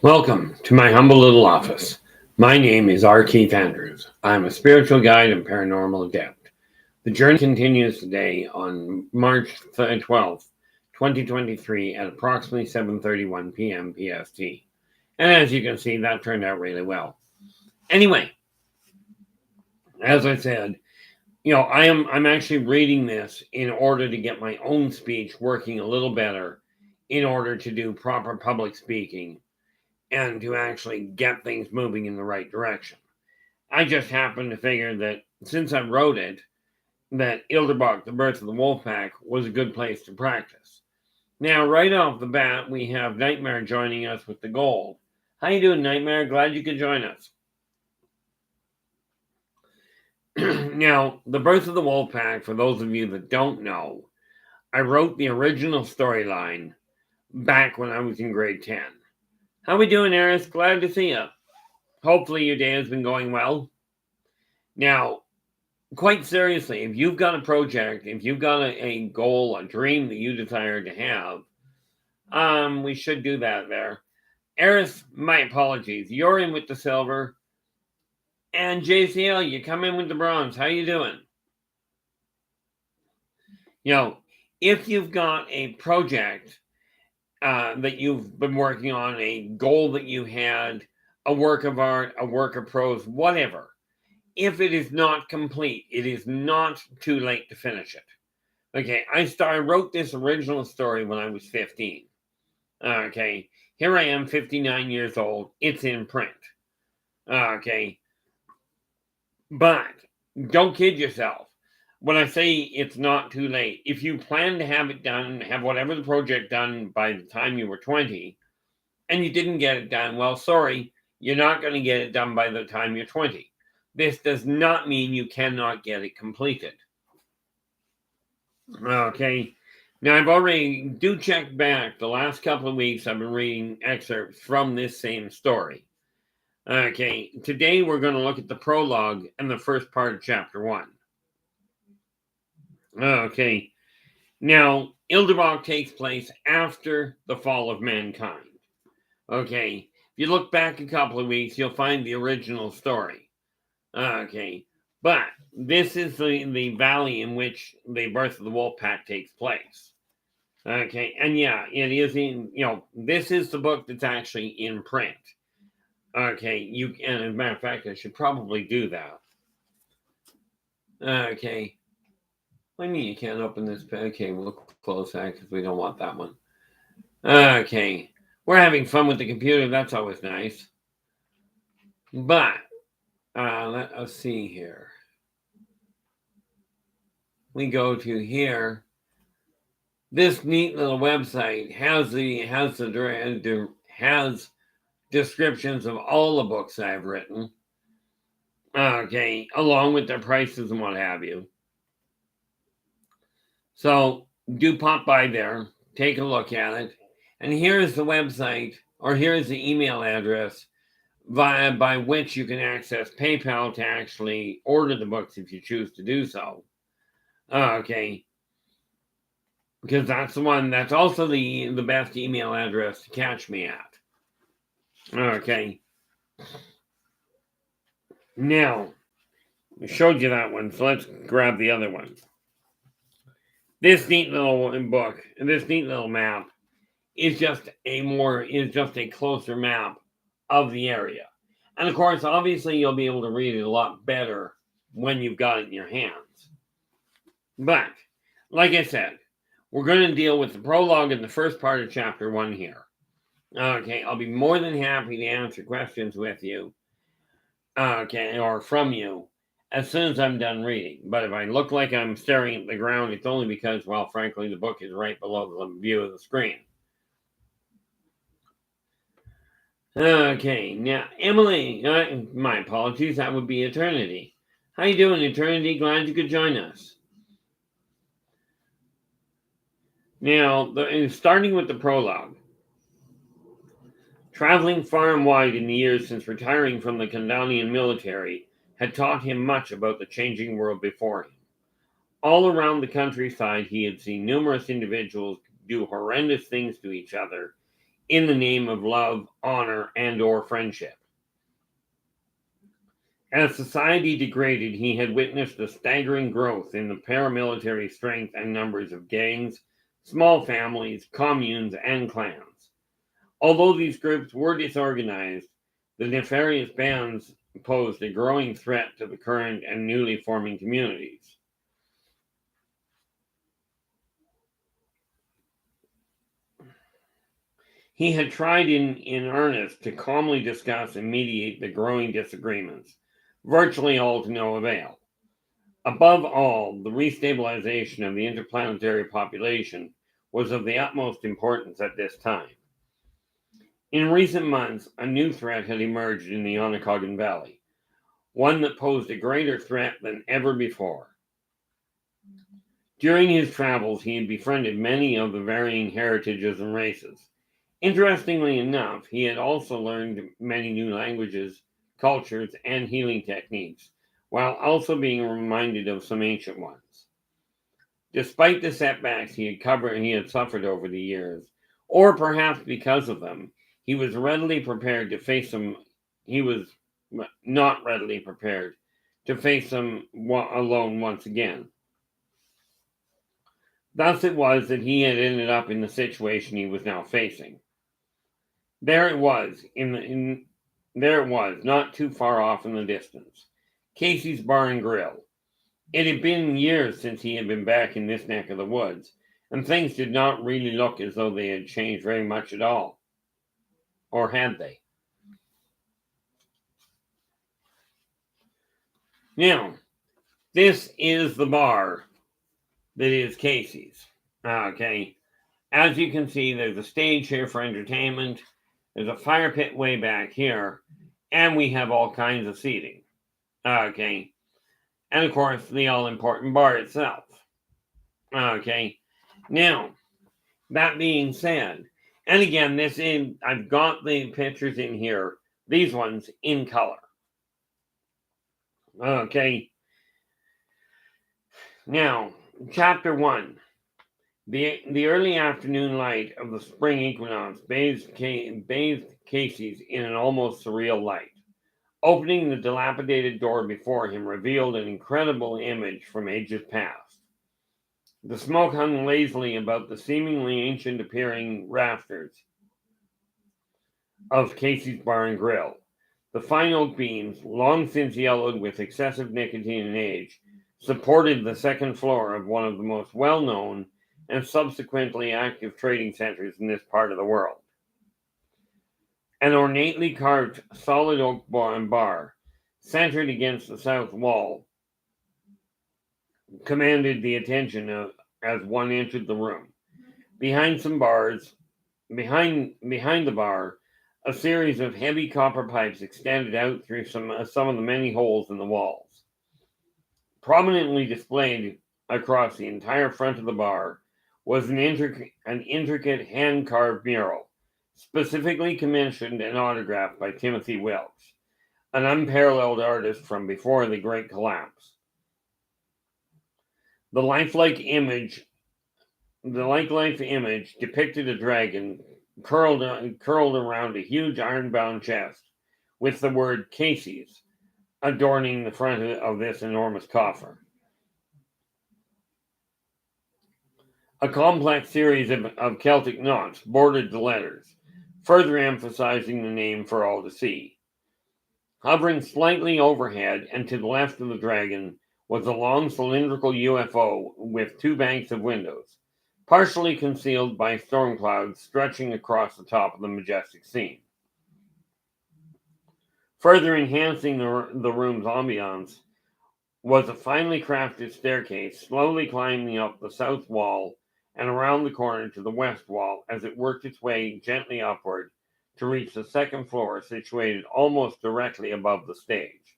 Welcome to my humble little office. My name is R. Keith Andrews. I'm a spiritual guide and paranormal adept. The journey continues today on March 12th, 2023 at approximately 7:31 p.m. PST. And as you can see, that turned out really well. Anyway, as I said, I'm actually reading this in order to get my own speech working a little better in order to do proper public speaking and to actually get things moving in the right direction. I just happened to figure that since I wrote it, that Yldrbac, the Birth of the Wolfpack, was a good place to practice. Now, right off the bat, we have Nightmare joining us with the gold. How you doing, Nightmare? Glad you could join us. Now, the Birth of the Wolfpack, for those of you that don't know, I wrote the original storyline back when I was in grade 10. How we doing, Eris? Glad to see you. Hopefully your day has been going well. Now, quite seriously, if you've got a project, if you've got a goal, a dream that you desire to have, we should do that there. Eris, my apologies. You're in with the silver. And JCL, you come in with the bronze. How you doing? If you've got a project that you've been working on, a goal that you had, a work of art, a work of prose, whatever. If it is not complete, it is not too late to finish it. Okay, I wrote this original story when I was 15. Okay, here I am, 59 years old. It's in print. Okay, but don't kid yourself. When I say it's not too late, if you plan to have it done, have whatever the project done by the time you were 20, and you didn't get it done, well, sorry, you're not going to get it done by the time you're 20. This does not mean you cannot get it completed. Okay. Now, I've already check back. The last couple of weeks, I've been reading excerpts from this same story. Okay. Today, we're going to look at the prologue and the first part of chapter 1. Okay. Now, Yldrbac takes place after the fall of mankind. Okay. If you look back a couple of weeks, you'll find the original story. Okay. But this is the valley in which the Birth of the Wolfpack takes place. Okay. And yeah, it is this is the book that's actually in print. Okay. And as a matter of fact, I should probably do that. Okay. What do you mean you can't open this? Okay, we'll close that because we don't want that one. Okay. We're having fun with the computer. That's always nice. But let us see here. We go to here. This neat little website has descriptions of all the books I've written. Okay, along with their prices and what have you. So do pop by there, take a look at it. And here's the website, or here's the email address by which you can access PayPal to actually order the books if you choose to do so. Okay. Because that's the one, that's also the best email address to catch me at. Okay. Now, I showed you that one, so let's grab the other one. This neat little book, this neat little map is just a closer map of the area. And of course, obviously, you'll be able to read it a lot better when you've got it in your hands. But, like I said, we're going to deal with the prologue and the first part of chapter 1 here. Okay, I'll be more than happy to answer questions with you, okay, or from you, as soon as I'm done reading. But if I look like I'm staring at the ground, it's only because, well, frankly, the book is right below the view of the screen. Okay, now, Emily, my apologies, that would be Eternity. How you doing, Eternity? Glad you could join us. Now, starting with the prologue. Traveling far and wide in the years since retiring from the Kandanian military had taught him much about the changing world before him. All around the countryside, he had seen numerous individuals do horrendous things to each other in the name of love, honor, and or friendship. As society degraded, he had witnessed a staggering growth in the paramilitary strength and numbers of gangs, small families, communes, and clans. Although these groups were disorganized, the nefarious bands posed a growing threat to the current and newly forming communities. He had tried in earnest to calmly discuss and mediate the growing disagreements, virtually all to no avail. Above all, the restabilization of the interplanetary population was of the utmost importance at this time. In recent months, a new threat had emerged in the Onondaga Valley, one that posed a greater threat than ever before. During his travels, he had befriended many of the varying heritages and races. Interestingly enough, he had also learned many new languages, cultures, and healing techniques, while also being reminded of some ancient ones. Despite the setbacks he had suffered over the years, or perhaps because of them, he was readily prepared to face them. He was not readily prepared to face them alone once again. Thus it was that he had ended up in the situation he was now facing. There it was, not too far off in the distance. Casey's Bar and Grill. It had been years since he had been back in this neck of the woods, and things did not really look as though they had changed very much at all. Or had they? Now, this is the bar that is Casey's. Okay. As you can see, there's a stage here for entertainment. There's a fire pit way back here, and we have all kinds of seating. Okay. And of course, the all-important bar itself. Okay. Now, that being said, and again, I've got the pictures in here, these ones in color. Okay. Now, chapter 1. The early afternoon light of the spring equinox bathed Casey's in an almost surreal light. Opening the dilapidated door before him revealed an incredible image from ages past. The smoke hung lazily about the seemingly ancient-appearing rafters of Casey's Bar and Grill. The fine oak beams, long since yellowed with excessive nicotine and age, supported the second floor of one of the most well-known and subsequently active trading centers in this part of the world. An ornately carved solid oak bar, centered against the south wall, commanded the attention as one entered the room. Behind the bar, a series of heavy copper pipes extended out through some of the many holes in the walls. Prominently displayed across the entire front of the bar was an intricate hand-carved mural, specifically commissioned and autographed by Timothy Wilkes, an unparalleled artist from before the Great Collapse. The lifelike image depicted a dragon curled around a huge iron-bound chest, with the word Casey's adorning the front of this enormous coffer. A complex series of Celtic knots bordered the letters, further emphasizing the name for all to see. Hovering slightly overhead and to the left of the dragon was a long cylindrical UFO with two banks of windows, partially concealed by storm clouds stretching across the top of the majestic scene. Further enhancing the room's ambiance was a finely crafted staircase slowly climbing up the south wall and around the corner to the west wall as it worked its way gently upward to reach the second floor situated almost directly above the stage.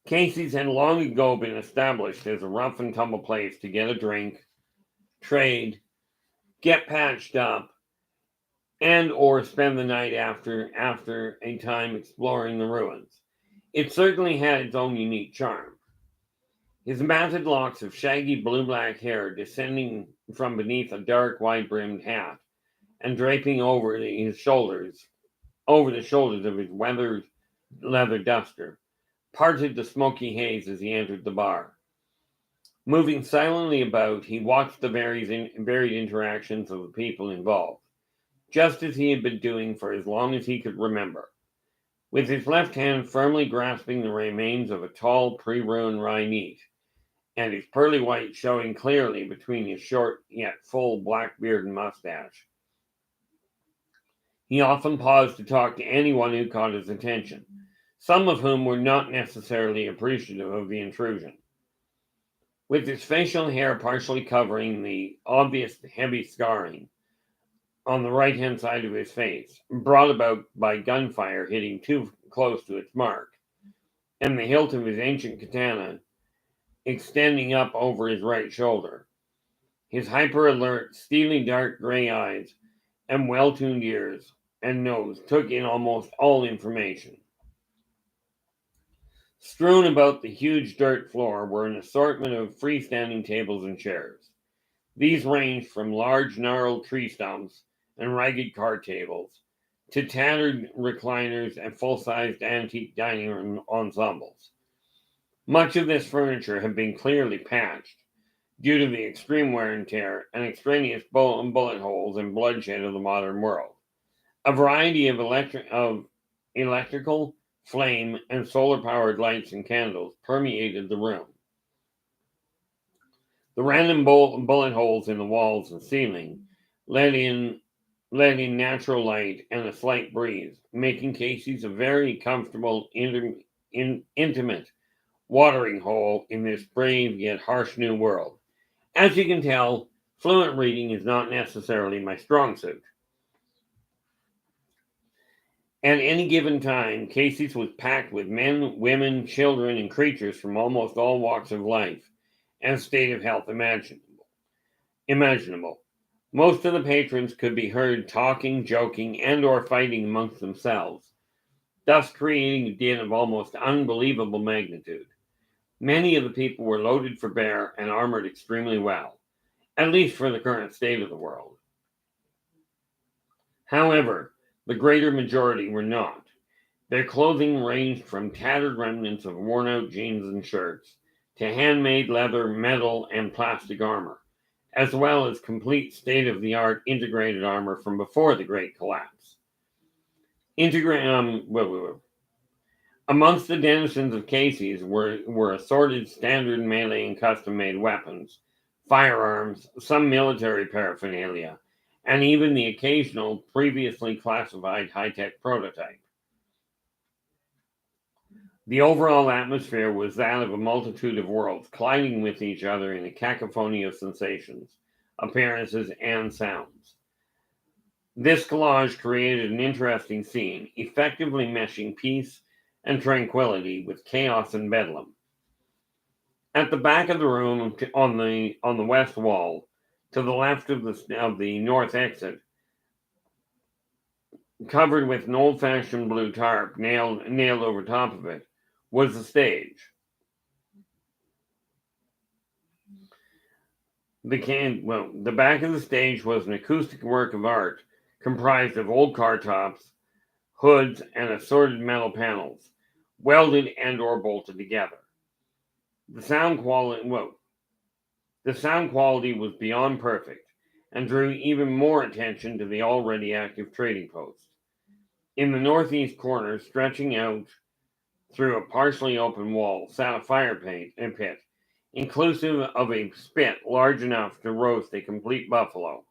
Casey's had long ago been established as a rough and tumble place to get a drink, trade, get patched up, and or spend the night after a time exploring the ruins. It certainly had its own unique charm. His matted locks of shaggy blue-black hair descending from beneath a dark, wide-brimmed hat and draping over the shoulders of his weathered leather duster, parted the smoky haze as he entered the bar. Moving silently about, he watched the varied interactions of the people involved, just as he had been doing for as long as he could remember. With his left hand firmly grasping the remains of a tall, pre-ruined rye neat, and his pearly white showing clearly between his short yet full black beard and mustache, he often paused to talk to anyone who caught his attention, some of whom were not necessarily appreciative of the intrusion. With his facial hair partially covering the obvious heavy scarring on the right-hand side of his face, brought about by gunfire hitting too close to its mark, and the hilt of his ancient katana extending up over his right shoulder. His hyper-alert, steely dark gray eyes and well-tuned ears and nose took in almost all information. Strewn about the huge dirt floor were an assortment of freestanding tables and chairs. These ranged from large gnarled tree stumps and ragged card tables to tattered recliners and full-sized antique dining room ensembles. Much of this furniture had been clearly patched due to the extreme wear and tear and extraneous bullet holes and bloodshed of the modern world. A variety of electrical, flame, and solar-powered lights and candles permeated the room. The random bullet holes in the walls and ceiling let in natural light and a slight breeze, making Casey's a very comfortable, intimate watering hole in this brave yet harsh new world. As you can tell, fluent reading is not necessarily my strong suit. At any given time, Casey's was packed with men, women, children, and creatures from almost all walks of life and state of health imaginable. Most of the patrons could be heard talking, joking, and or fighting amongst themselves, thus creating a din of almost unbelievable magnitude. Many of the people were loaded for bear and armored extremely well, at least for the current state of the world. However, the greater majority were not. Their clothing ranged from tattered remnants of worn-out jeans and shirts to handmade leather, metal, and plastic armor, as well as complete state-of-the-art integrated armor from before the Great Collapse. Amongst the denizens of Casey's were assorted standard melee and custom-made weapons, firearms, some military paraphernalia, and even the occasional previously classified high-tech prototype. The overall atmosphere was that of a multitude of worlds colliding with each other in a cacophony of sensations, appearances, and sounds. This collage created an interesting scene, effectively meshing peace and tranquility with chaos and bedlam. At the back of the room, on the west wall, to the left of the north exit, covered with an old-fashioned blue tarp nailed over top of it, was the stage. The back of the stage was an acoustic work of art comprised of old car tops, hoods, and assorted metal panels, welded and or bolted together. The sound quality was beyond perfect and drew even more attention to the already active trading post. In the northeast corner, stretching out through a partially open wall, sat a fire pit, inclusive of a spit large enough to roast a complete buffalo.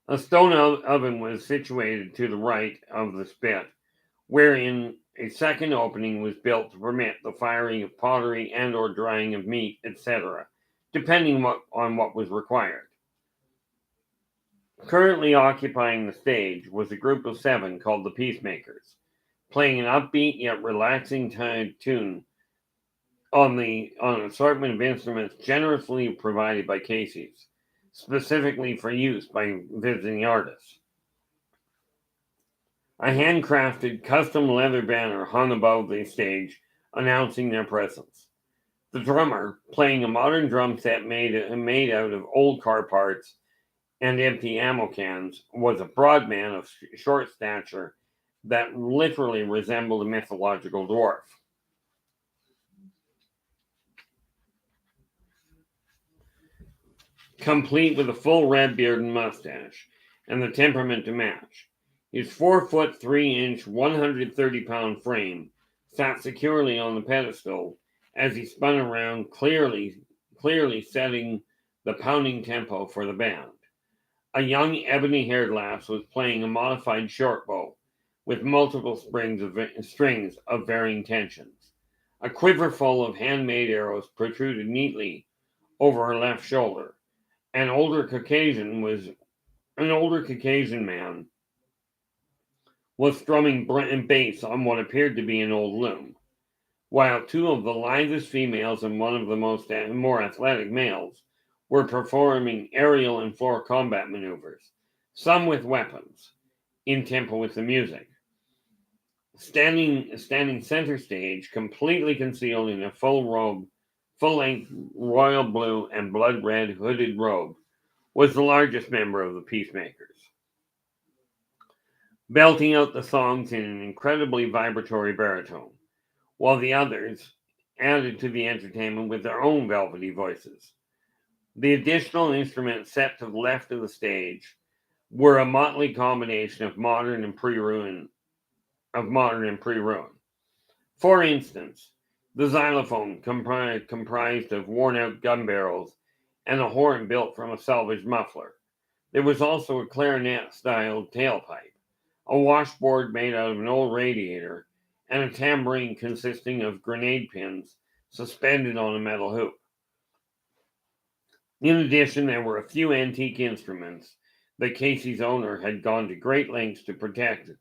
A stone oven was situated to the right of the spit, wherein a second opening was built to permit the firing of pottery and or drying of meat, etc., depending on what was required. Currently occupying the stage was a group of 7 called the Peacemakers, playing an upbeat yet relaxing tune on an assortment of instruments generously provided by Casey's, specifically for use by visiting artists. A handcrafted custom leather banner hung above the stage, announcing their presence. The drummer, playing a modern drum set made out of old car parts and empty ammo cans was a broad man of short stature that literally resembled a mythological dwarf. Complete with a full red beard and mustache, and the temperament to match. His 4 foot 3 inch, 130-pound frame sat securely on the pedestal as he spun around, clearly setting the pounding tempo for the band. A young ebony-haired lass was playing a modified short bow with multiple strings of varying tensions. A quiver full of handmade arrows protruded neatly over her left shoulder. An older Caucasian man was strumming bass on what appeared to be an old loom, while two of the lithest females and one of the more athletic males were performing aerial and floor combat maneuvers, some with weapons, in tempo with the music. Standing center stage, completely concealed in a full-length royal blue and blood red hooded robe, was the largest member of the Peacemakers, belting out the songs in an incredibly vibratory baritone, while the others added to the entertainment with their own velvety voices. The additional instruments set to the left of the stage were a motley combination of modern and pre-ruin. For instance, the xylophone comprised of worn-out gun barrels and a horn built from a salvaged muffler. There was also a clarinet-styled tailpipe, a washboard made out of an old radiator, and a tambourine consisting of grenade pins suspended on a metal hoop. In addition, there were a few antique instruments that Casey's owner had gone to great lengths to protect,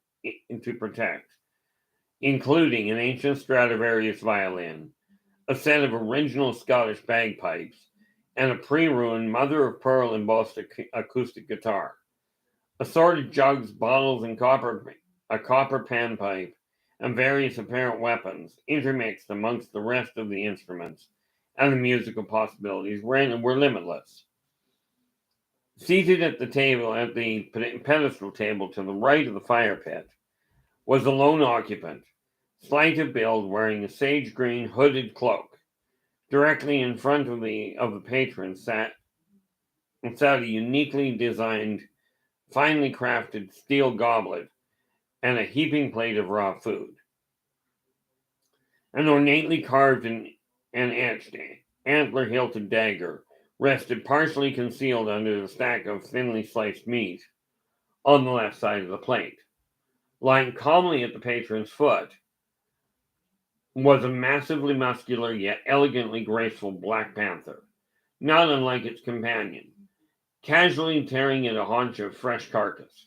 including an ancient Stradivarius violin, a set of original Scottish bagpipes, and a pre-ruined mother-of-pearl embossed acoustic guitar. Assorted jugs, bottles, and a copper panpipe, and various apparent weapons intermixed amongst the rest of the instruments, and the musical possibilities were limitless. Seated at the pedestal table to the right of the fire pit, was a lone occupant, slight of build, wearing a sage green hooded cloak. Directly in front of the patron sat a uniquely designed, finely crafted steel goblet and a heaping plate of raw food. An ornately carved and etched antler-hilted dagger rested partially concealed under the stack of thinly sliced meat on the left side of the plate. Lying calmly at the patron's foot was a massively muscular yet elegantly graceful black panther, not unlike its companion, casually tearing at a haunch of fresh carcass.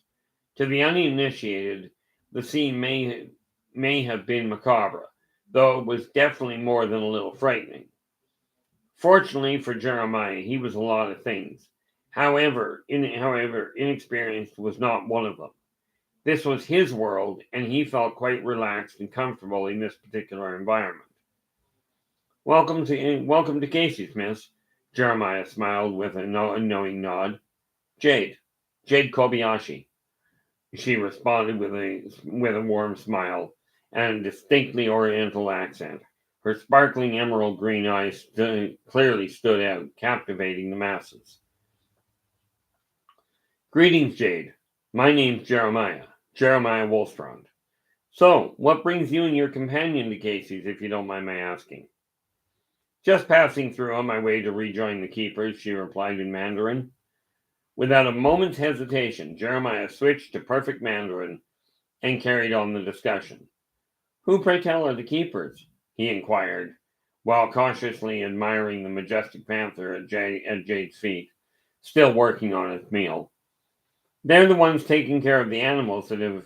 To the uninitiated, the scene may have been macabre, though it was definitely more than a little frightening. Fortunately for Jeremiah, he was a lot of things. However, inexperienced was not one of them. This was his world, and he felt quite relaxed and comfortable in this particular environment. Welcome to Casey's, miss. Jeremiah smiled with a knowing nod. Jade Kobayashi. She responded with a warm smile and a distinctly oriental accent. Her sparkling emerald green eyes clearly stood out, captivating the masses. Greetings, Jade. My name's Jeremiah Wollstrand. So, what brings you and your companion to Casey's, if you don't mind my asking? Just passing through on my way to rejoin the keepers, she replied in Mandarin. Without a moment's hesitation, Jeremiah switched to perfect Mandarin and carried on the discussion. Who, pray tell, are the keepers? He inquired, while cautiously admiring the majestic panther at Jade's feet, still working on its meal. They're the ones taking care of the animals the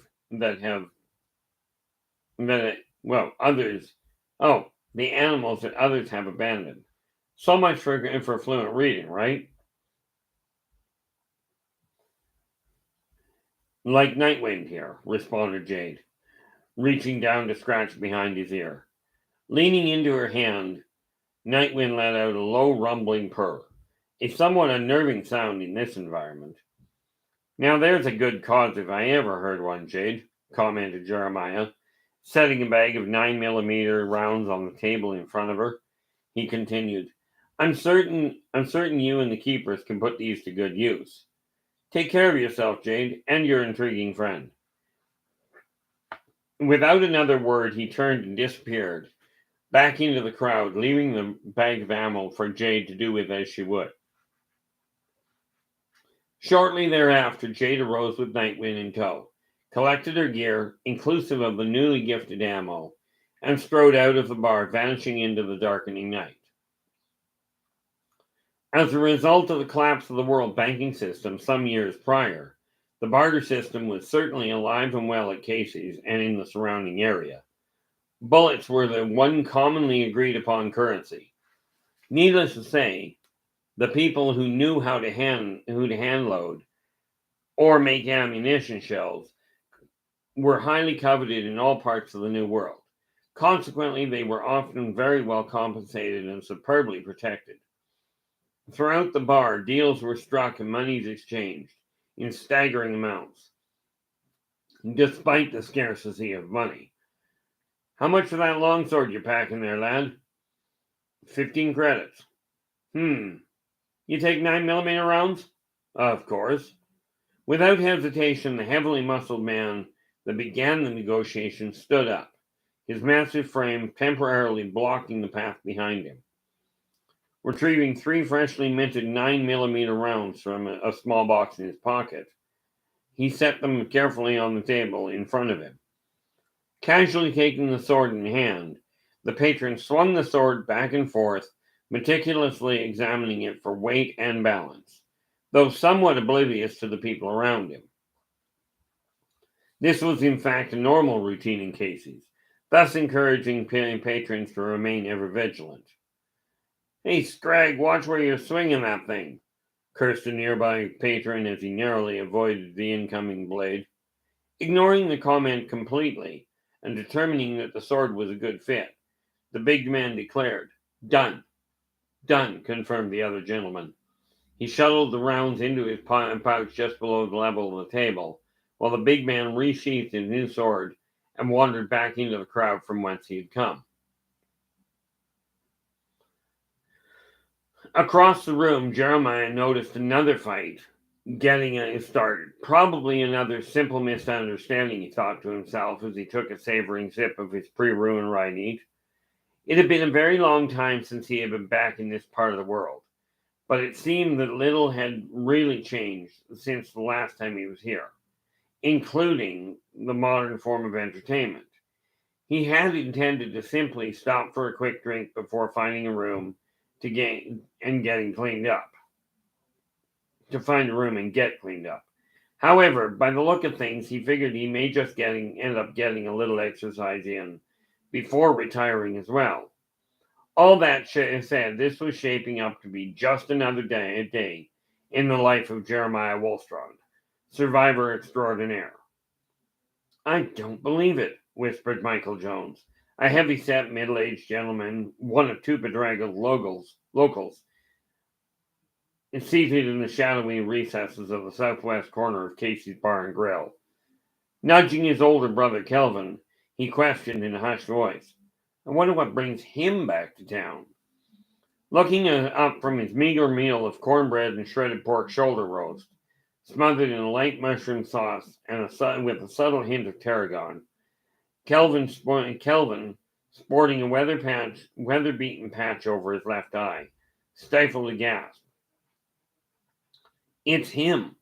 animals that others have abandoned. So much for fluent reading, right? Like Nightwind here, responded Jade, reaching down to scratch behind his ear. Leaning into her hand, Nightwind let out a low rumbling purr, a somewhat unnerving sound in this environment. Now there's a good cause if I ever heard one, Jade, commented Jeremiah, setting a bag of 9mm rounds on the table in front of her. He continued, I'm certain you and the keepers can put these to good use. Take care of yourself, Jade, and your intriguing friend. Without another word, he turned and disappeared, back into the crowd, leaving the bag of ammo for Jade to do with as she would. Shortly thereafter, Jade arose with Nightwind in tow, collected her gear, inclusive of the newly gifted ammo, and strode out of the bar, vanishing into the darkening night. As a result of the collapse of the world banking system some years prior, the barter system was certainly alive and well at Casey's and in the surrounding area. Bullets were the one commonly agreed upon currency. Needless to say, the people who knew how to hand load or make ammunition shells were highly coveted in all parts of the New World. Consequently, they were often very well compensated and superbly protected. Throughout the bar, deals were struck and monies exchanged in staggering amounts, despite the scarcity of money. How much for that longsword you're packing there, lad? 15 credits. You take 9mm rounds? Of course. Without hesitation, the heavily muscled man that began the negotiation stood up, his massive frame temporarily blocking the path behind him. Retrieving 3 freshly minted 9mm rounds from a small box in his pocket, he set them carefully on the table in front of him. Casually taking the sword in hand, the patron swung the sword back and forth, meticulously examining it for weight and balance, though somewhat oblivious to the people around him. This was in fact a normal routine in Casey's, thus encouraging patrons to remain ever vigilant. Hey, Scrag, watch where you're swinging that thing, cursed a nearby patron as he narrowly avoided the incoming blade. Ignoring the comment completely and determining that the sword was a good fit, the big man declared, Done. Done, confirmed the other gentleman. He shuttled the rounds into his pouch just below the level of the table, while the big man resheathed his new sword and wandered back into the crowd from whence he had come. Across the room, Jeremiah noticed another fight getting started. Probably another simple misunderstanding, he thought to himself as he took a savoring sip of his pre-ruin rye neat. It had been a very long time since he had been back in this part of the world, but it seemed that little had really changed since the last time he was here, including the modern form of entertainment. He had intended to simply stop for a quick drink before finding a room to getting cleaned up. To find a room and get cleaned up. However, by the look of things, he figured he may just end up getting a little exercise in before retiring as well. All that said, this was shaping up to be just another day in the life of Jeremiah Wolstrod, survivor extraordinaire. I don't believe it, whispered Michael Jones, a heavy-set, middle-aged gentleman, one of 2 bedraggled locals, seated in the shadowy recesses of the southwest corner of Casey's Bar and Grill. Nudging his older brother Kelvin, he questioned in a hushed voice, I wonder what brings him back to town. Looking up from his meager meal of cornbread and shredded pork shoulder roast, smothered in a light mushroom sauce and with a subtle hint of tarragon, Kelvin, sporting a weather-beaten patch over his left eye, stifled a gasp. It's him.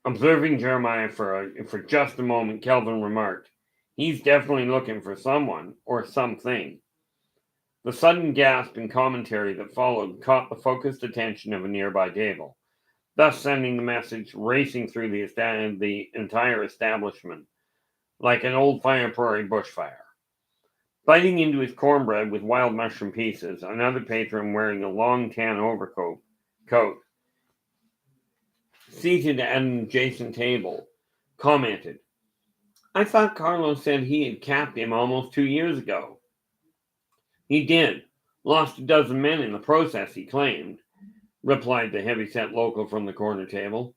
Observing Jeremiah for just a moment, Kelvin remarked, He's definitely looking for someone or something. The sudden gasp and commentary that followed caught the focused attention of a nearby table, thus sending the message racing through the entire establishment like an old fire prairie bushfire. Biting into his cornbread with wild mushroom pieces, another patron wearing a long tan overcoat, seated at an adjacent table, commented, I thought Carlos said he had capped him almost 2 years ago. He did. Lost a dozen men in the process, he claimed, replied the heavy-set local from the corner table.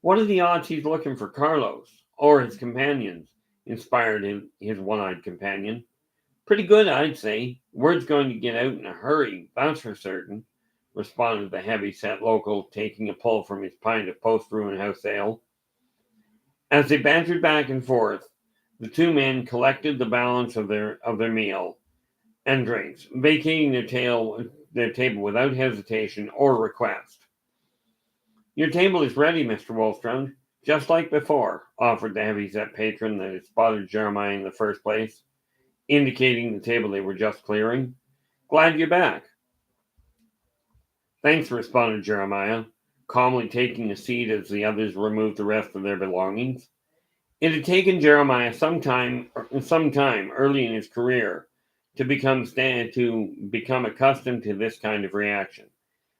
What are the odds he's looking for Carlos or his companions? Inspired his one-eyed companion. Pretty good, I'd say. Word's going to get out in a hurry, that's for certain, responded the heavy-set local, taking a pull from his pint of post-ruin house ale. As they bantered back and forth, the two men collected the balance of their meal and drinks, vacating their table without hesitation or request. Your table is ready, Mr. Wolstrand, just like before, offered the heavy-set patron that had spotted Jeremiah in the first place, indicating the table they were just clearing. Glad you're back. Thanks, responded Jeremiah, calmly taking a seat as the others removed the rest of their belongings. It had taken Jeremiah some time early in his career to become accustomed to this kind of reaction.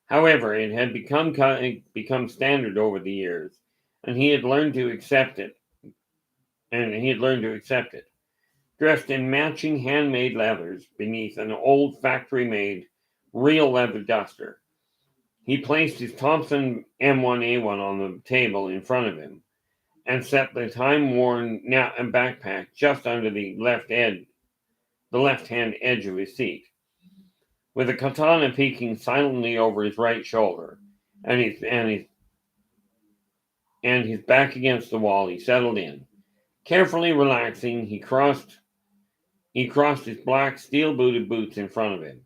However, it had become standard over the years, and he had learned to accept it. Dressed in matching handmade leathers beneath an old factory-made real leather duster, he placed his Thompson M1A1 on the table in front of him and set the time-worn backpack just under the left-hand edge of his seat. With a katana peeking silently over his right shoulder, and his back against the wall, he settled in. Carefully relaxing, he crossed his black steel-booted boots in front of him.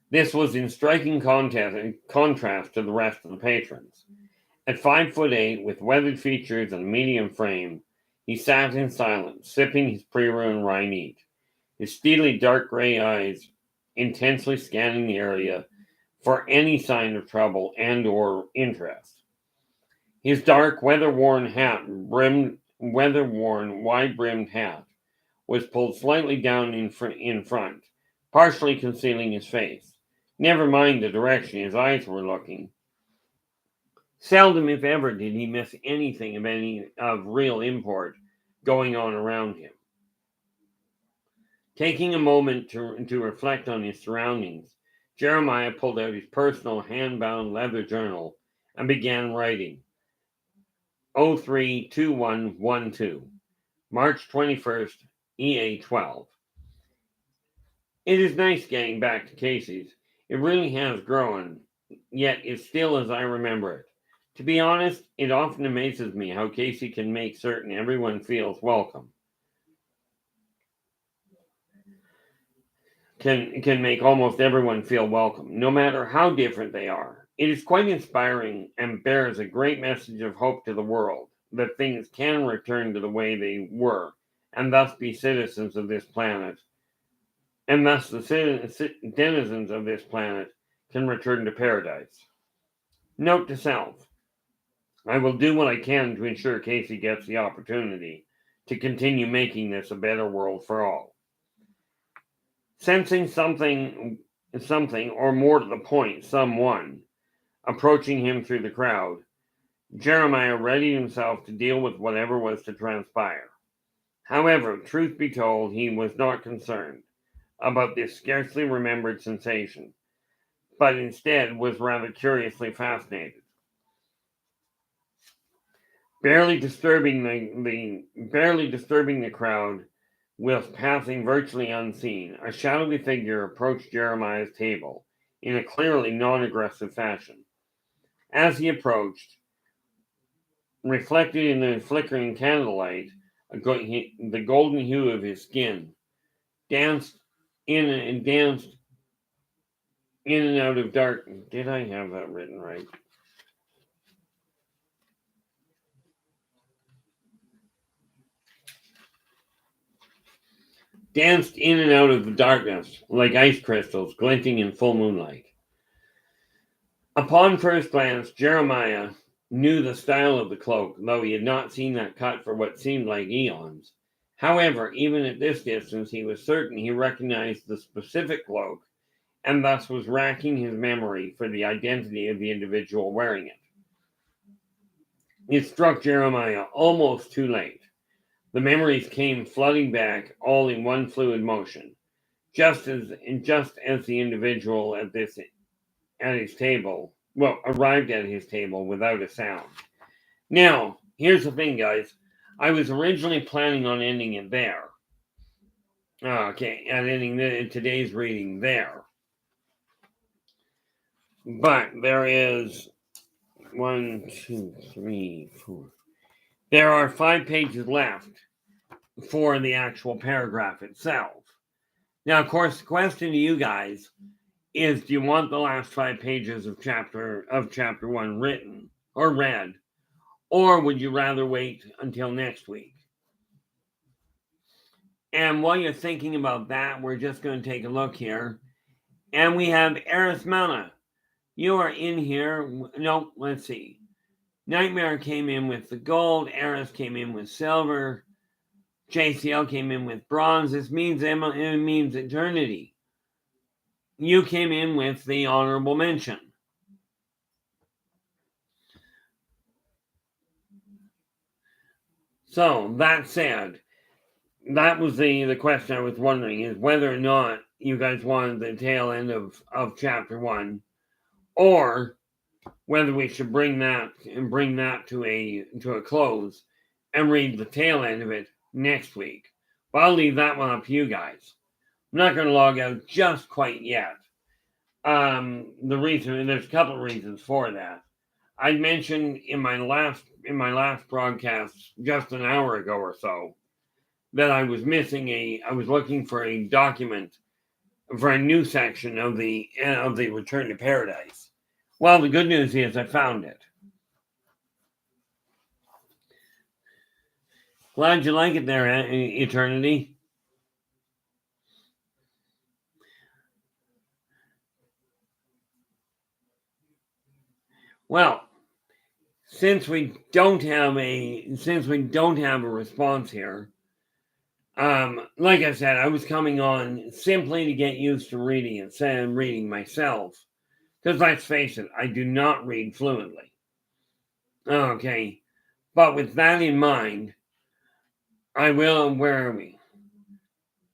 This was in striking contrast to the rest of the patrons. At 5'8", with weathered features and a medium frame, he sat in silence, sipping his pre-ruined rye neat, his steely dark gray eyes intensely scanning the area for any sign of trouble and or interest. His dark, weather-worn, wide-brimmed hat was pulled slightly down in front, partially concealing his face. Never mind the direction his eyes were looking. Seldom, if ever, did he miss anything of real import going on around him. Taking a moment to reflect on his surroundings, Jeremiah pulled out his personal hand-bound leather journal and began writing. 032112, March 21st, EA12. It is nice getting back to Casey's. It really has grown, yet it's still as I remember it. To be honest, it often amazes me how Casey can make certain everyone feels welcome. Can make almost everyone feel welcome, no matter how different they are. It is quite inspiring and bears a great message of hope to the world that things can return to the way they were, and thus be citizens of this planet. And thus the denizens of this planet can return to paradise. Note to self. I will do what I can to ensure Casey gets the opportunity to continue making this a better world for all. Sensing something, or more to the point, someone, approaching him through the crowd, Jeremiah readied himself to deal with whatever was to transpire. However, truth be told, he was not concerned about this scarcely remembered sensation, but instead was rather curiously fascinated. Barely disturbing the crowd whilst passing virtually unseen, a shadowy figure approached Jeremiah's table in a clearly non-aggressive fashion. As he approached, reflected in the flickering candlelight, the golden hue of his skin danced in and out of dark. Did I have that written right? Danced in and out of the darkness like ice crystals glinting in full moonlight. Upon first glance, Jeremiah knew the style of the cloak, though he had not seen that cut for what seemed like eons. However, even at this distance, he was certain he recognized the specific cloak, and thus was racking his memory for the identity of the individual wearing it. It struck Jeremiah almost too late. The memories came flooding back, all in one fluid motion, just as the individual at his table arrived at his table without a sound. Now, here's the thing, guys. I was originally planning on ending it there. Okay, and ending today's reading there. But there is 1, 2, 3, 4. There are 5 pages left for the actual paragraph itself. Now, of course, the question to you guys is, do you want the last 5 pages of chapter 1 written or read, or would you rather wait until next week? And while you're thinking about that, we're just going to take a look here. And we have Arithmana. You are in here. No, let's see. Nightmare came in with the gold. Eris came in with silver. JCL came in with bronze. This means it means eternity. You came in with the honorable mention. So, that said, that was the question I was wondering, is whether or not you guys wanted the tail end of chapter 1, or whether we should bring that to a close and read the tail end of it next week. But I'll leave that one up to you guys. I'm not going to log out just quite yet. The reason, there's a couple of reasons for that. I mentioned in my last broadcast just an hour ago or so that I was looking for a document for a new section of the Return to Paradise. Well, the good news is I found it. Glad you like it there, Eternity. Well, since we don't have a response here, like I said, I was coming on simply to get used to reading it, and reading myself. Because let's face it, I do not read fluently. Okay, but with that in mind, I will. Where are we?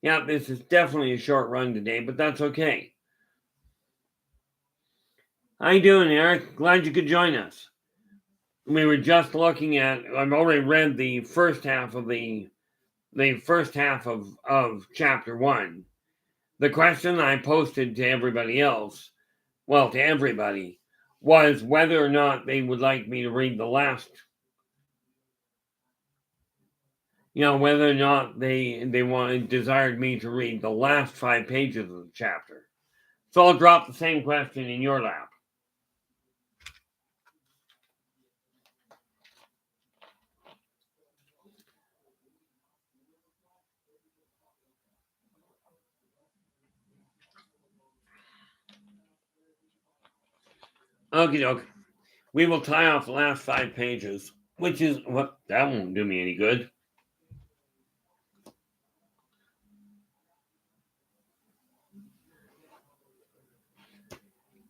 Yeah, this is definitely a short run today, but that's okay. How you doing, Eric? Glad you could join us. We were just looking at. I've already read the first half of of chapter 1. The question I posted to everybody else, well, to everybody, was whether or not they would like me to read the last. Whether or not they desired me to read the last 5 pages of the chapter. So I'll drop the same question in your lap. Okie doke. We will tie off the last 5 pages, which is what that won't do me any good.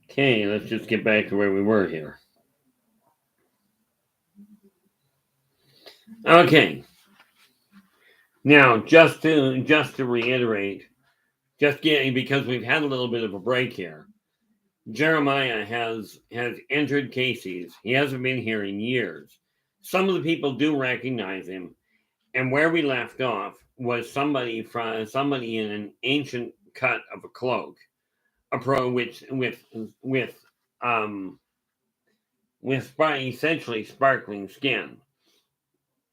Okay, let's just get back to where we were here. Okay. Now, just to reiterate, because we've had a little bit of a break here, Jeremiah has entered Casey's. He hasn't been here in years. Some of the people do recognize him, and where we left off was somebody in an ancient cut of a cloak, with essentially sparkling skin.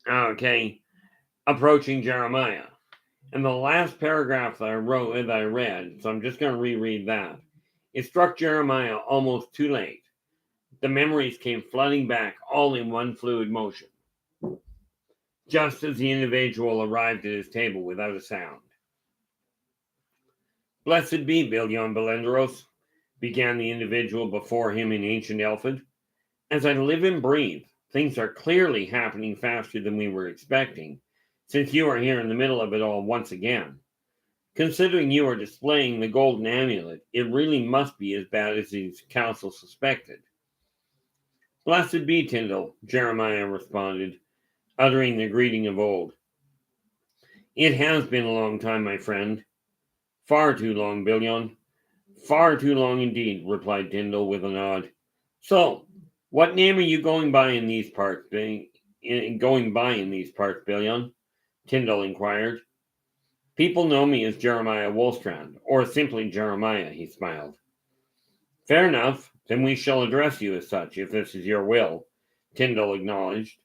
Okay, approaching Jeremiah. And the last paragraph that I read, so I'm just going to reread that. It struck Jeremiah almost too late. The memories came flooding back all in one fluid motion, just as the individual arrived at his table without a sound. Blessed be Billion Belendros, began the individual before him in ancient Elfid. As I live and breathe, things are clearly happening faster than we were expecting, since you are here in the middle of it all once again. Considering you are displaying the golden amulet, it really must be as bad as the council suspected. Blessed be Tyndall, Jeremiah responded, uttering the greeting of old. It has been a long time, my friend. Far too long, Billion. Far too long indeed, replied Tyndall with a nod. So, what name are you going by in these parts, Billion? Tyndall inquired. People know me as Jeremiah Woolstrand, or simply Jeremiah, he smiled. Fair enough, then we shall address you as such, if this is your will, Tyndall acknowledged.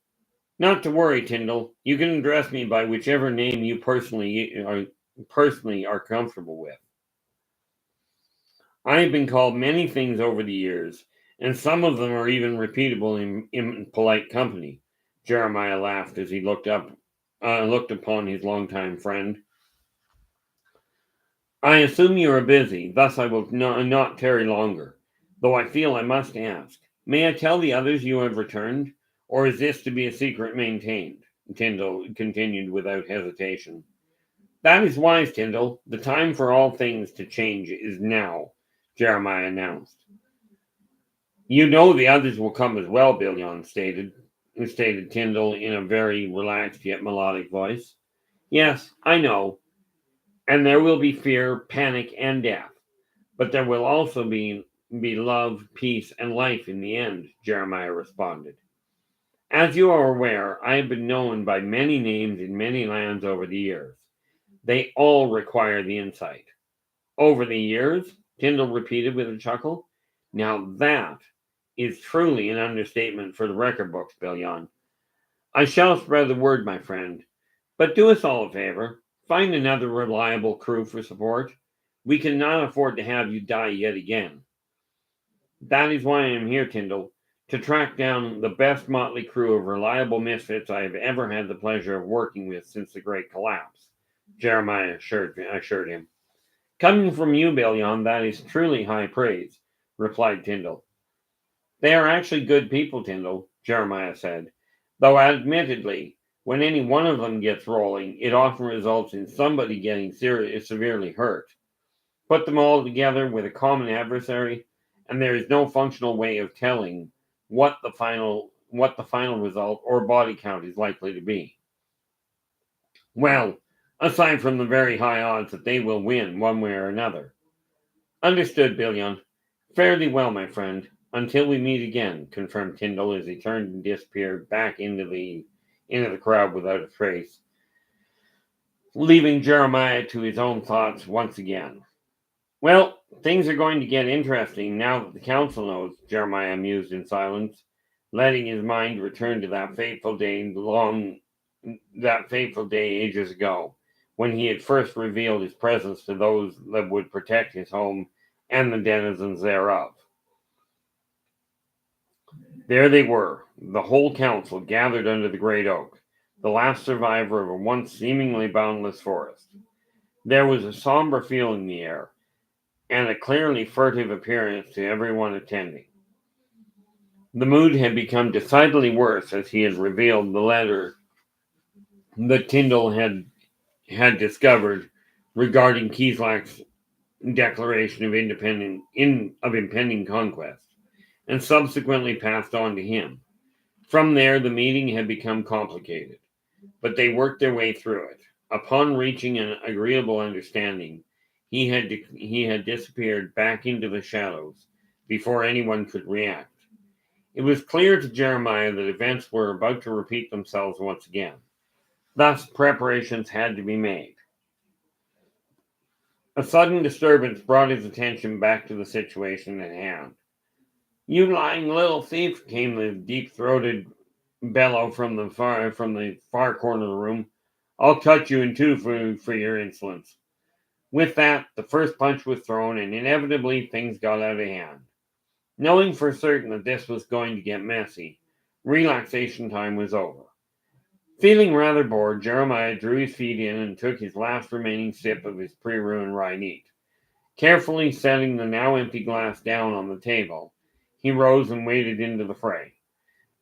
Not to worry, Tyndall. You can address me by whichever name you personally are comfortable with. I have been called many things over the years, and some of them are even repeatable in polite company. Jeremiah laughed as he looked upon his longtime friend. I assume you are busy, thus I will not tarry longer, though I feel I must ask. May I tell the others you have returned, or is this to be a secret maintained? Tyndall continued without hesitation. That is wise, Tyndall. The time for all things to change is now, Jeremiah announced. You know the others will come as well, Billion stated Tyndall in a very relaxed yet melodic voice. Yes, I know, and there will be fear, panic, and death. But there will also be love, peace, and life in the end, Jeremiah responded. As you are aware, I have been known by many names in many lands over the years. They all require the insight. Over the years? Tyndall repeated with a chuckle. Now that is truly an understatement for the record books, Billion. I shall spread the word, my friend. But do us all a favor. Find another reliable crew for support. We cannot afford to have you die yet again. That is why I am here, Tyndall, to track down the best motley crew of reliable misfits I have ever had the pleasure of working with since the great collapse, Jeremiah assured him. Coming from you, Billion, that is truly high praise, replied Tyndall. They are actually good people, Tyndall, Jeremiah said, though admittedly, when any one of them gets rolling, it often results in somebody getting severely hurt. Put them all together with a common adversary, and there is no functional way of telling what the final result or body count is likely to be. Well, aside from the very high odds that they will win one way or another. Understood, Billion. Fairly well, my friend. Until we meet again, confirmed Tyndall as he turned and disappeared back into the crowd without a trace, leaving Jeremiah to his own thoughts once again. Well, things are going to get interesting now that the council knows, Jeremiah mused in silence, letting his mind return to that fateful day ages ago, when he had first revealed his presence to those that would protect his home and the denizens thereof. There they were, the whole council gathered under the great oak, the last survivor of a once seemingly boundless forest. There was a somber feel in the air, and a clearly furtive appearance to everyone attending. The mood had become decidedly worse as he had revealed the letter that Tyndall had discovered regarding Kieslak's declaration of impending conquest, and subsequently passed on to him. From there, the meeting had become complicated, but they worked their way through it. Upon reaching an agreeable understanding, he had disappeared back into the shadows before anyone could react. It was clear to Jeremiah that events were about to repeat themselves once again. Thus, preparations had to be made. A sudden disturbance brought his attention back to the situation at hand. You lying little thief, came the deep-throated bellow from the far corner of the room. I'll cut you in two for your insolence. With that, the first punch was thrown, and inevitably things got out of hand. Knowing for certain that this was going to get messy, relaxation time was over. Feeling rather bored, Jeremiah drew his feet in and took his last remaining sip of his pre-ruined rye neat. Carefully setting the now empty glass down on the table, he rose and waded into the fray,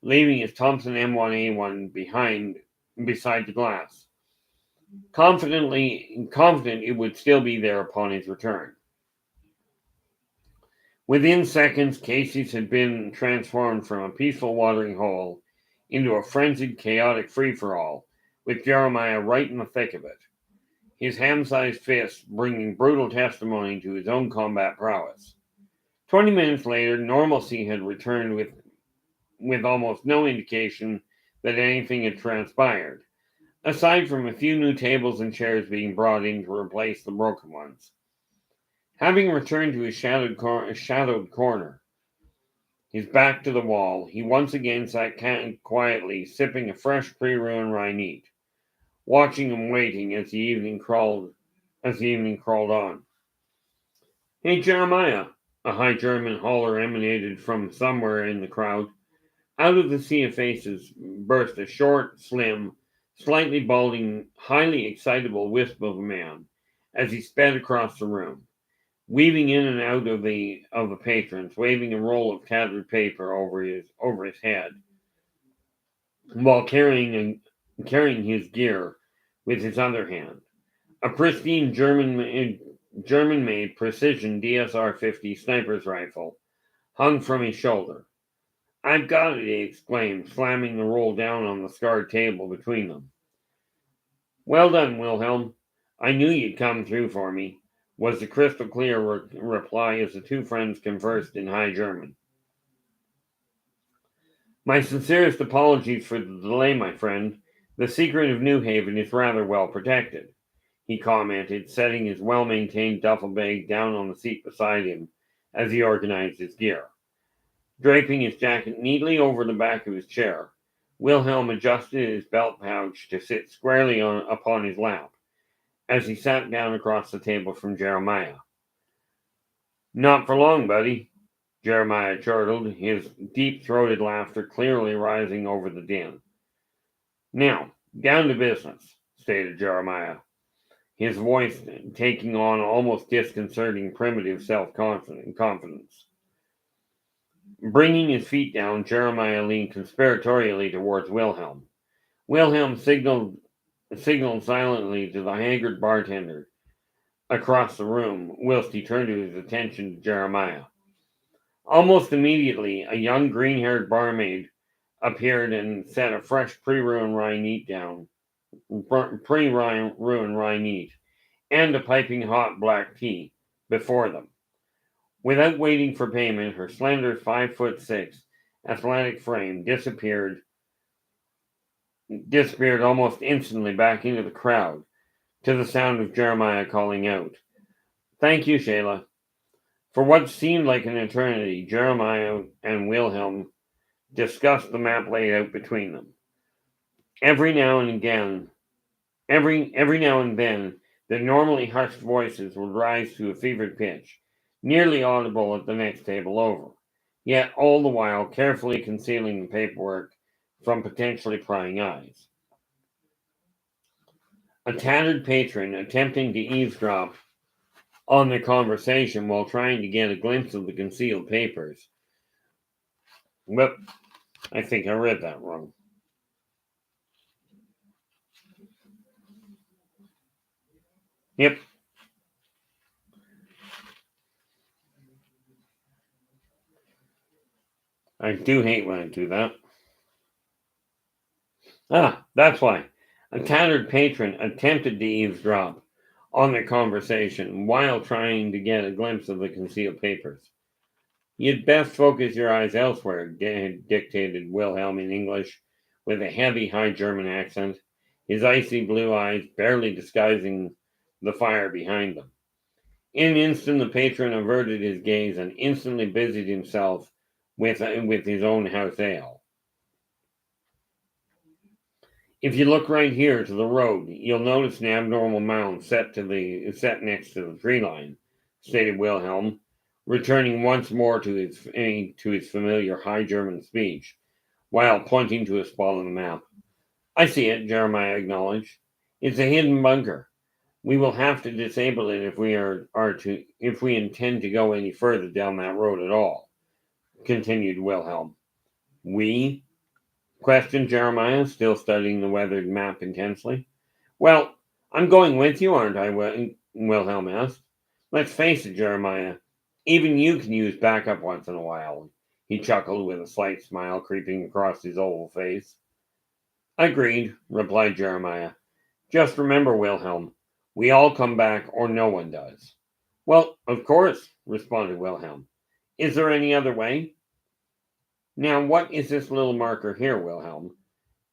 leaving his Thompson M1A1 beside the glass, confident it would still be there upon his return. Within seconds, Casey's had been transformed from a peaceful watering hole into a frenzied, chaotic free-for-all, with Jeremiah right in the thick of it, his ham-sized fist bringing brutal testimony to his own combat prowess. 20 minutes later, normalcy had returned with almost no indication that anything had transpired, aside from a few new tables and chairs being brought in to replace the broken ones. Having returned to his shadowed corner, his back to the wall, he once again sat quietly, sipping a fresh pre-ruined rye neat, watching and waiting as the evening crawled on. "Hey, Jeremiah," a high German holler emanated from somewhere in the crowd. Out of the sea of faces burst a short, slim, slightly balding, highly excitable wisp of a man as he sped across the room, weaving in and out of the patrons, waving a roll of tattered paper over his head, while carrying his gear with his other hand. A pristine German-made precision DSR-50 sniper's rifle hung from his shoulder. "I've got it," he exclaimed, slamming the roll down on the scarred table between them. "Well done, Wilhelm. I knew you'd come through for me," was the crystal clear reply as the two friends conversed in High German. "My sincerest apologies for the delay, my friend. The secret of New Haven is rather well protected," he commented, setting his well-maintained duffel bag down on the seat beside him as he organized his gear. Draping his jacket neatly over the back of his chair, Wilhelm adjusted his belt pouch to sit squarely upon his lap as he sat down across the table from Jeremiah. "Not for long, buddy," Jeremiah chortled, his deep-throated laughter clearly rising over the din. "Now, down to business," stated Jeremiah, his voice taking on almost disconcerting primitive self-confidence. Bringing his feet down, Jeremiah leaned conspiratorially towards Wilhelm. Wilhelm signaled silently to the haggard bartender across the room, whilst he turned his attention to Jeremiah. Almost immediately, a young green-haired barmaid appeared and set a fresh pre-ruined rye neat and a piping hot black tea before them. Without waiting for payment, her slender 5'6" athletic frame disappeared almost instantly back into the crowd, to the sound of Jeremiah calling out, "Thank you, Shayla." For what seemed like an eternity, Jeremiah and Wilhelm discussed the map laid out between them. Every now and then, their normally hushed voices would rise to a fevered pitch, nearly audible at the next table over, yet all the while carefully concealing the paperwork from potentially prying eyes. A tattered patron attempting to eavesdrop on their conversation while trying to get a glimpse of the concealed papers. Whoop, I think I read that wrong. Yep. I do hate when I do that. That's why. A tattered patron attempted to eavesdrop on their conversation while trying to get a glimpse of the concealed papers. "You'd best focus your eyes elsewhere," dictated Wilhelm in English, with a heavy High German accent, his icy blue eyes barely disguising the fire behind them. In an instant, the patron averted his gaze and instantly busied himself with his own house ale. "If you look right here to the road, you'll notice an abnormal mound set next to the tree line," stated Wilhelm, returning once more to his familiar High German speech, while pointing to a spot on the map. "I see it," Jeremiah acknowledged. "It's a hidden bunker. We will have to disable it if we intend to go any further down that road at all," continued Wilhelm. "We?" questioned Jeremiah, still studying the weathered map intensely. "Well, I'm going with you, aren't I?" Wilhelm asked. "Let's face it, Jeremiah, even you can use backup once in a while," he chuckled with a slight smile creeping across his oval face. "Agreed," replied Jeremiah. "Just remember, Wilhelm, we all come back or no one does." "Well, of course," responded Wilhelm. Is there any other way? Now, what is this little marker here, Wilhelm?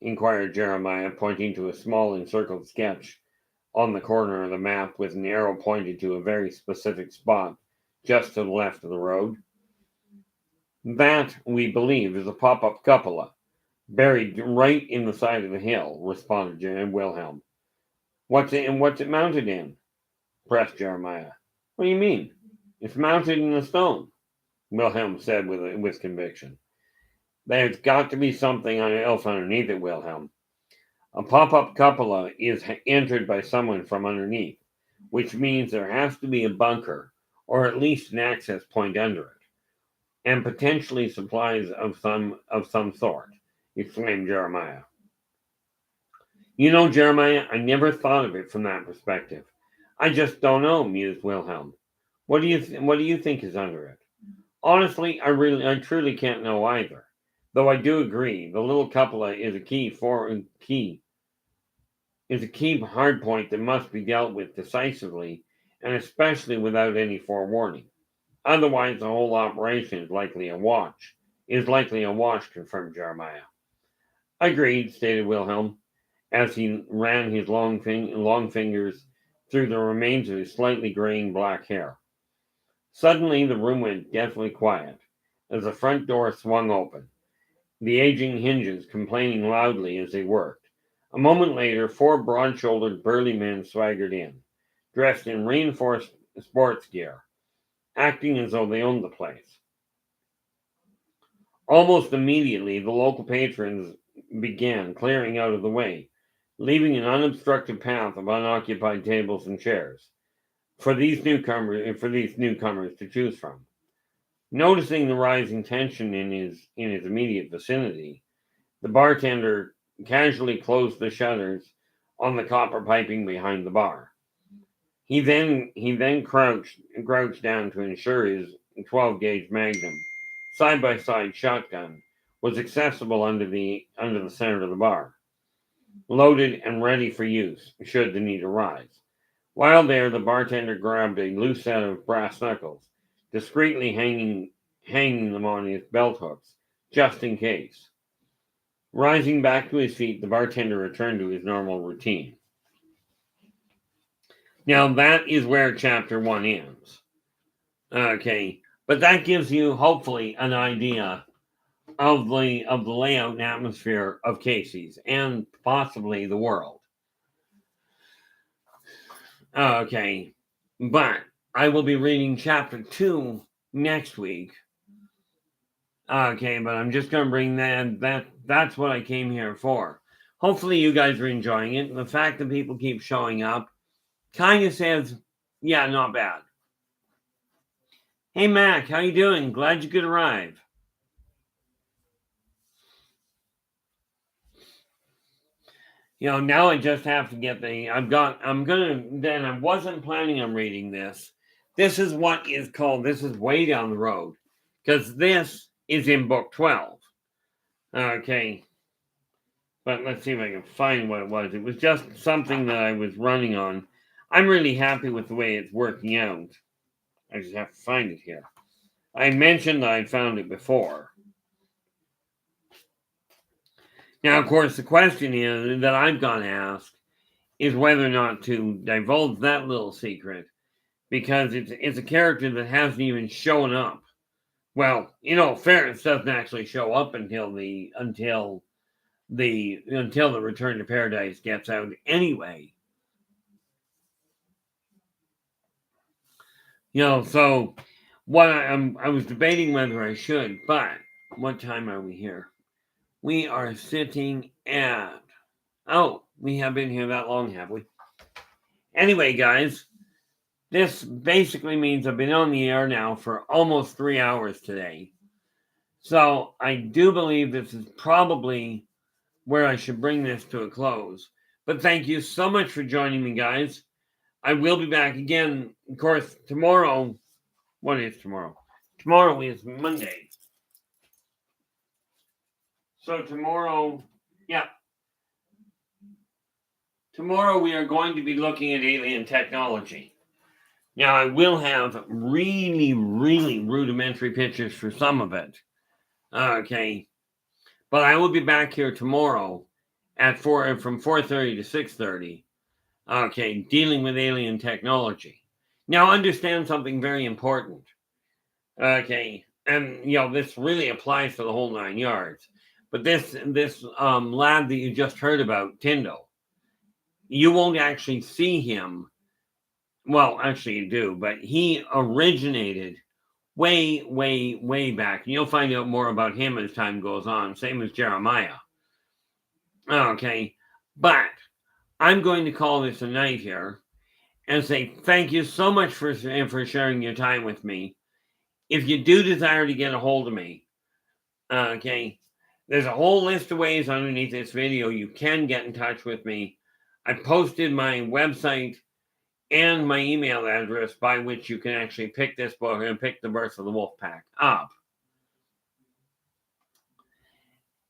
Inquired Jeremiah, pointing to a small encircled sketch on the corner of the map with an arrow pointed to a very specific spot just to the left of the road. That, we believe, is a pop-up cupola, buried right in the side of the hill, responded Wilhelm. What's it mounted in? Pressed Jeremiah. What do you mean? It's mounted in a stone, Wilhelm said with conviction. There's got to be something else underneath it, Wilhelm. A pop-up cupola is entered by someone from underneath, which means there has to be a bunker, or at least an access point under it, and potentially supplies of some sort, exclaimed Jeremiah. You know, Jeremiah, I never thought of it from that perspective. I just don't know, mused Wilhelm. What do you think is under it? Honestly, I truly can't know either. Though I do agree, the little cupola is a key hard point that must be dealt with decisively, and especially without any forewarning. Otherwise, the whole operation is likely a wash. Confirmed Jeremiah. Agreed, stated Wilhelm, as he ran his long fingers through the remains of his slightly graying black hair. Suddenly, the room went deathly quiet as the front door swung open, the aging hinges complaining loudly as they worked. A moment later, 4 broad-shouldered, burly men swaggered in, dressed in reinforced sports gear, acting as though they owned the place. Almost immediately, the local patrons began clearing out of the way, leaving an unobstructed path of unoccupied tables and chairs for these newcomers to choose from. Noticing the rising tension in his immediate vicinity, the bartender casually closed the shutters on the copper piping behind the bar. He then crouched down to ensure his 12-gauge Magnum side-by-side shotgun was accessible under the center of the bar, loaded and ready for use should the need arise. While there, the bartender grabbed a loose set of brass knuckles, discreetly hanging them on his belt hooks, just in case. Rising back to his feet, the bartender returned to his normal routine. Now, that is where Chapter 1 ends. Okay, but that gives you, hopefully, an idea of the layout and atmosphere of Casey's, and possibly the world. Okay, but I will be reading Chapter 2 next week. Okay, but I'm just going to bring that's what I came here for. Hopefully you guys are enjoying it. The fact that people keep showing up kind of says, yeah, not bad. Hey, Mac, how you doing? Glad you could arrive. You know, now I just have to get I wasn't planning on reading this. This is this is way down the road, because this is in book 12. Okay. But let's see if I can find what it was. It was just something that I was running on. I'm really happy with the way it's working out. I just have to find it here. I mentioned that I'd found it before. Now, of course, the question is that I've got asked is whether or not to divulge that little secret, because it's a character that hasn't even shown up. Well, Ferris doesn't actually show up until the Return to Paradise gets out anyway. So what I was debating whether I should, but what time are we here? We are sitting at, we have been here that long, have we? Anyway, guys, this basically means I've been on the air now for almost 3 hours today. So I do believe this is probably where I should bring this to a close. But thank you so much for joining me, guys. I will be back again, of course, tomorrow. What is tomorrow? Tomorrow is Monday. So tomorrow we are going to be looking at alien technology. Now, I will have really, really rudimentary pictures for some of it. Okay. But I will be back here tomorrow at from 4:30 to 6:30. Okay, dealing with alien technology. Now, understand something very important. Okay, and this really applies to the whole 9 yards. But this lad that you just heard about, Tyndall, you won't actually see him. Well, actually, you do, but he originated way, way, way back. And you'll find out more about him as time goes on. Same as Jeremiah. Okay, but I'm going to call this a night here and say thank you so much for sharing your time with me. If you do desire to get a hold of me, okay, there's a whole list of ways underneath this video you can get in touch with me. I posted my website and my email address by which you can actually pick this book and pick The Birth of the Wolf Pack up.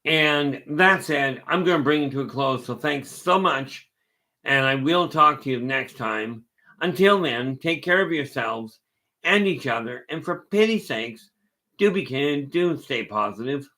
And that said, I'm going to bring it to a close. So thanks so much. And I will talk to you next time. Until then, take care of yourselves and each other. And for pity's sakes, do be kind, do stay positive.